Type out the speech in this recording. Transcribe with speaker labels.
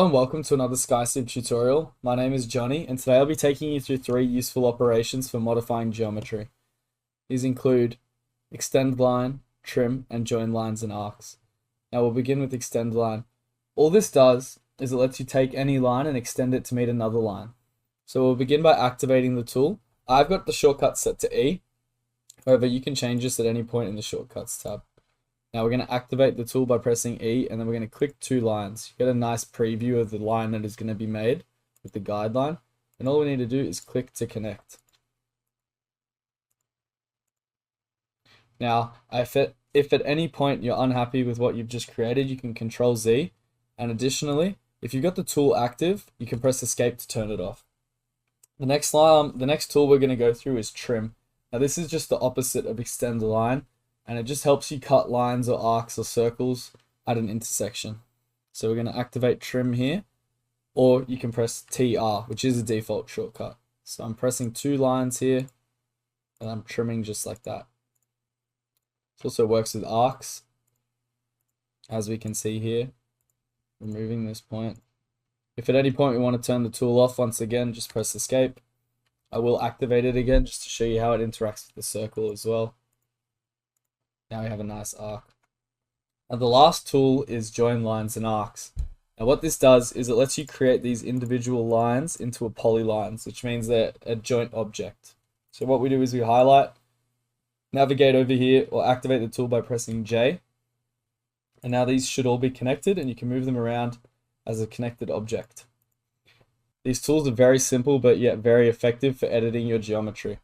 Speaker 1: Hello and welcome to another SkyCiv tutorial. My name is Johnny and today I'll be taking you through 3 useful operations for modifying geometry. These include extend line, trim, and join lines and arcs. Now we'll begin with extend line. All this does is it lets you take any line and extend it to meet another line. So we'll begin by activating the tool. I've got the shortcut set to E. However, you can change this at any point in the shortcuts tab. Now we're going to activate the tool by pressing E, and then we're going to click 2 lines. You get a nice preview of the line that is going to be made with the guideline. And all we need to do is click to connect. Now, if at any point you're unhappy with what you've just created, you can Control Z. And additionally, if you've got the tool active, you can press Escape to turn it off. The next tool we're going to go through is trim. Now this is just the opposite of extend a line, and it just helps you cut lines or arcs or circles at an intersection. So we're going to activate trim here, or you can press TR, which is a default shortcut. So I'm pressing 2 lines here, and I'm trimming just like that. It also works with arcs, as we can see here, removing this point. If at any point we want to turn the tool off, once again, just press Escape. I will activate it again just to show you how it interacts with the circle as well. Now we have a nice arc. Now the last tool is join lines and arcs. Now what this does is it lets you create these individual lines into a polylines, which means they're a joint object. So what we do is we highlight, navigate over here, or activate the tool by pressing J. And now these should all be connected, and you can move them around as a connected object. These tools are very simple but yet very effective for editing your geometry.